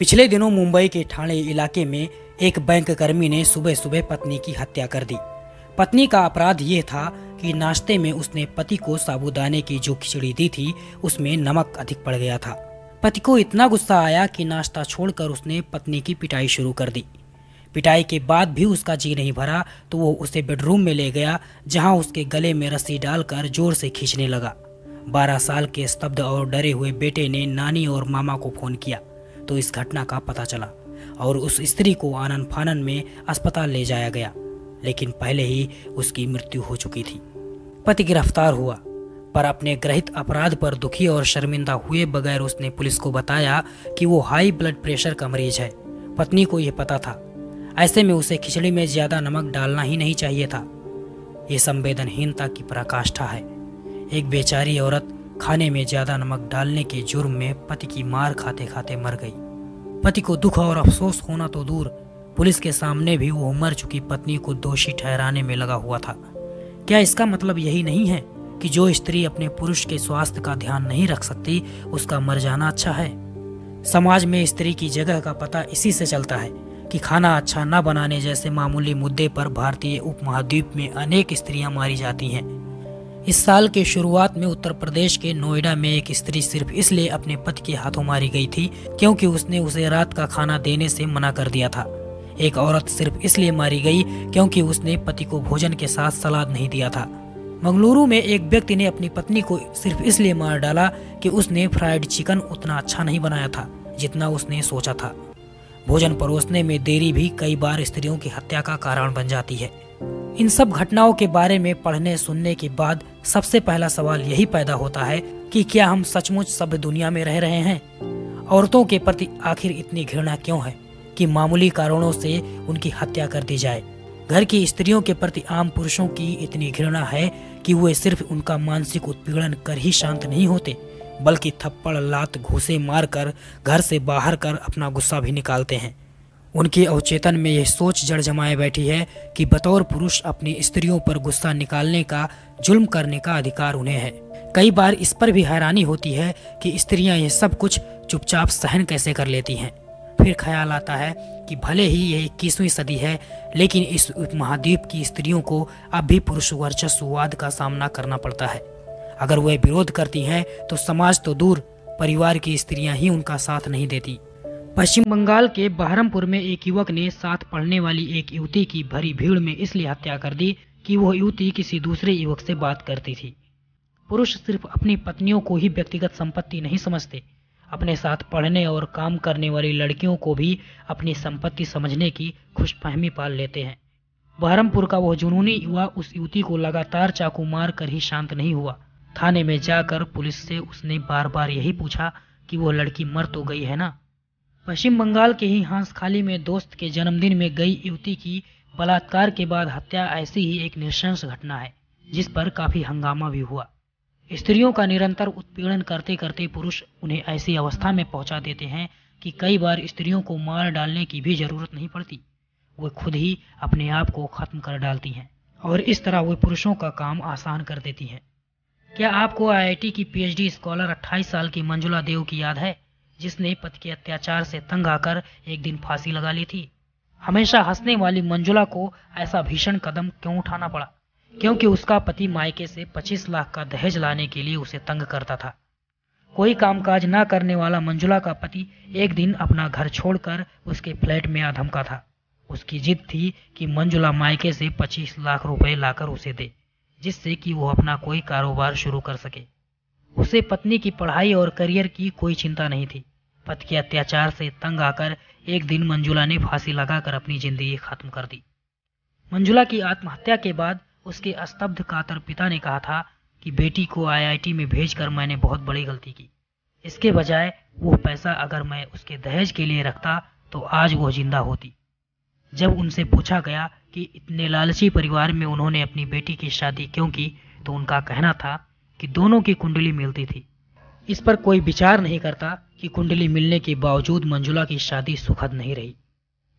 पिछले दिनों मुंबई के ठाणे इलाके में एक बैंक कर्मी ने सुबह सुबह पत्नी की हत्या कर दी। पत्नी का अपराध ये था कि नाश्ते में उसने पति को साबूदाने की जो खिचड़ी दी थी उसमें नमक अधिक पड़ गया था। पति को इतना गुस्सा आया कि नाश्ता छोड़कर उसने पत्नी की पिटाई शुरू कर दी। पिटाई के बाद भी उसका जी नहीं भरा तो वो उसे बेडरूम में ले गया, जहां उसके गले में रस्सी डालकर जोर से खींचने लगा। 12 साल के स्तब्ध और डरे हुए बेटे ने नानी और मामा को फोन किया तो इस घटना का पता चला और उस स्त्री को आनन फानन में अस्पताल ले जाया गया, लेकिन पहले ही उसकी मृत्यु हो चुकी थी। पति गिरफ्तार हुआ, पर अपने गृहित अपराध पर दुखी और शर्मिंदा हुए बगैर उसने पुलिस को बताया कि वो हाई ब्लड प्रेशर का मरीज है। पत्नी को यह पता था, ऐसे में उसे खिचड़ी में ज्यादा नमक डालना ही नहीं चाहिए था। ये संवेदनहीनता की पराकाष्ठा है। एक बेचारी औरत खाने में ज्यादा नमक डालने के जुर्म में पति की मार खाते खाते मर गई। पति को दुख और अफसोस होना तो दूर, पुलिस के सामने भी वो मर चुकी पत्नी को दोषी ठहराने में लगा हुआ था। क्या इसका मतलब यही नहीं है कि जो स्त्री अपने पुरुष के स्वास्थ्य का ध्यान नहीं रख सकती उसका मर जाना अच्छा है? समाज में स्त्री की जगह का पता इसी से चलता है कि खाना अच्छा न बनाने जैसे मामूली मुद्दे पर भारतीय उपमहाद्वीप में अनेक स्त्रियां मारी जाती हैं। इस साल के शुरुआत में उत्तर प्रदेश के नोएडा में एक स्त्री सिर्फ इसलिए अपने पति के हाथों मारी गई थी क्योंकि उसने उसे रात का खाना देने से मना कर दिया था। एक औरत सिर्फ इसलिए मारी गई क्योंकि उसने पति को भोजन के साथ सलाद नहीं दिया था। मंगलुरु में एक व्यक्ति ने अपनी पत्नी को सिर्फ इसलिए मार डाला कि उसने फ्राइड चिकन उतना अच्छा नहीं बनाया था जितना उसने सोचा था। भोजन परोसने में देरी भी कई बार स्त्रियों की हत्या का कारण बन जाती है। इन सब घटनाओं के बारे में पढ़ने सुनने के बाद सबसे पहला सवाल यही पैदा होता है कि क्या हम सचमुच सभ्य दुनिया में रह रहे हैं? औरतों के प्रति आखिर इतनी घृणा क्यों है कि मामूली कारणों से उनकी हत्या कर दी जाए? घर की स्त्रियों के प्रति आम पुरुषों की इतनी घृणा है कि वे सिर्फ उनका मानसिक उत्पीड़न कर ही शांत नहीं होते, बल्कि थप्पड़ लात घूसे मारकर घर से बाहर कर अपना गुस्सा भी निकालते हैं। उनके अवचेतन में यह सोच जड़ जमाए बैठी है कि बतौर पुरुष अपनी स्त्रियों पर गुस्सा निकालने का, जुल्म करने का अधिकार उन्हें है। कई बार इस पर भी हैरानी होती है कि स्त्रियां यह सब कुछ चुपचाप सहन कैसे कर लेती हैं। फिर ख्याल आता है कि भले ही यह 21वीं सदी है, लेकिन इस उपमहाद्वीप की स्त्रियों को अब भी पुरुष वर्चस्ववाद का सामना करना पड़ता है। अगर वह विरोध करती हैं तो समाज तो दूर, परिवार की स्त्रियां ही उनका साथ नहीं देती। पश्चिम बंगाल के बहरमपुर में एक युवक ने साथ पढ़ने वाली एक युवती की भरी भीड़ में इसलिए हत्या कर दी कि वह युवती किसी दूसरे युवक से बात करती थी। पुरुष सिर्फ अपनी पत्नियों को ही व्यक्तिगत संपत्ति नहीं समझते, अपने साथ पढ़ने और काम करने वाली लड़कियों को भी अपनी संपत्ति समझने की खुशफहमी पाल लेते हैं। बहरमपुर का वह जुनूनी युवा उस युवती को लगातार चाकू मार कर ही शांत नहीं हुआ। थाने में जाकर पुलिस से उसने बार बार यही पूछा कि वो लड़की मर तो गई है ना। पश्चिम बंगाल के ही हांसखाली में दोस्त के जन्मदिन में गई युवती की बलात्कार के बाद हत्या ऐसी ही एक नृशंस घटना है जिस पर काफी हंगामा भी हुआ। स्त्रियों का निरंतर उत्पीड़न करते करते पुरुष उन्हें ऐसी अवस्था में पहुंचा देते हैं कि कई बार स्त्रियों को मार डालने की भी जरूरत नहीं पड़ती, वे खुद ही अपने आप को खत्म कर डालती हैं और इस तरह वे पुरुषों का काम आसान कर देती हैं। क्या आपको आईआईटी की पीएचडी स्कॉलर 28 साल की मंजुला देव की याद है, जिसने पति के अत्याचार से तंग आकर एक दिन फांसी लगा ली थी? हमेशा हंसने वाली मंजुला को ऐसा भीषण कदम क्यों उठाना पड़ा? क्योंकि उसका पति मायके से 25 लाख का दहेज लाने के लिए उसे तंग करता था। कोई कामकाज न करने वाला मंजुला का पति एक दिन अपना घर छोड़कर उसके फ्लैट में आ धमका था। उसकी जिद थी कि मंजुला मायके से 25 लाख रुपए लाकर उसे दे, जिससे कि वो अपना कोई कारोबार शुरू कर सके। उसे पत्नी की पढ़ाई और करियर की कोई चिंता नहीं थी। पति के अत्याचार से तंग आकर एक दिन मंजुला ने फांसी लगाकर अपनी जिंदगी खत्म कर दी। मंजुला की आत्महत्या के बाद उसके स्तब्ध कातर पिता ने कहा था कि बेटी को आईआईटी में भेजकर मैंने बहुत बड़ी गलती की। इसके बजाय वो पैसा अगर मैं उसके दहेज के लिए रखता तो आज वो जिंदा होती। जब उनसे पूछा गया कि इतने लालची परिवार में उन्होंने अपनी बेटी की शादी क्यों की, तो उनका कहना था कि दोनों की कुंडली मिलती थी। इस पर कोई विचार नहीं करता कि कुंडली मिलने के बावजूद मंजुला की शादी सुखद नहीं रही।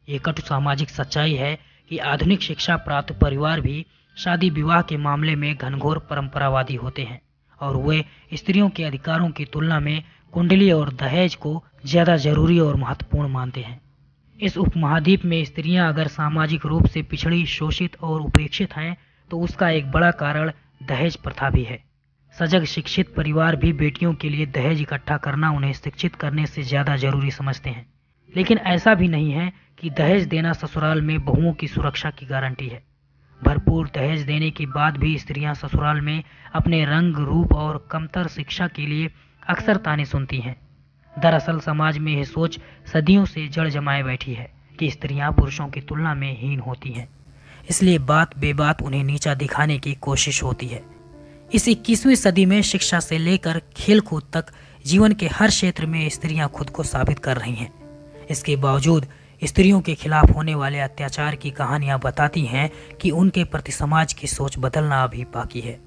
ये कटु सामाजिक सच्चाई है कि आधुनिक शिक्षा प्राप्त परिवार भी शादी विवाह के मामले में घनघोर परंपरावादी होते हैं और वे स्त्रियों के अधिकारों की तुलना में कुंडली और दहेज को ज़्यादा जरूरी और महत्वपूर्ण मानते हैं। इस उपमहाद्वीप में स्त्रियां अगर सामाजिक रूप से पिछड़ी, शोषित और उपेक्षित हैं तो उसका एक बड़ा कारण दहेज प्रथा भी है। सजग शिक्षित परिवार भी बेटियों के लिए दहेज इकट्ठा करना उन्हें शिक्षित करने से ज़्यादा जरूरी समझते हैं। लेकिन ऐसा भी नहीं है कि दहेज देना ससुराल में बहुओं की सुरक्षा की गारंटी है। भरपूर दहेज देने के बाद भी स्त्रियां ससुराल में अपने रंग, रूप और कमतर शिक्षा के लिए अक्सर ताने सुनती हैं। दरअसल समाज में यह सोच सदियों से जड़ जमाए बैठी है कि स्त्रियां पुरुषों की तुलना में हीन होती हैं, इसलिए बात बेबात उन्हें नीचा दिखाने की कोशिश होती है। इस 21वीं सदी में शिक्षा से लेकर खेलकूद तक जीवन के हर क्षेत्र में स्त्रियां खुद को साबित कर रही हैं। इसके बावजूद स्त्रियों के खिलाफ होने वाले अत्याचार की कहानियां बताती हैं कि उनके प्रति समाज की सोच बदलना अभी बाकी है।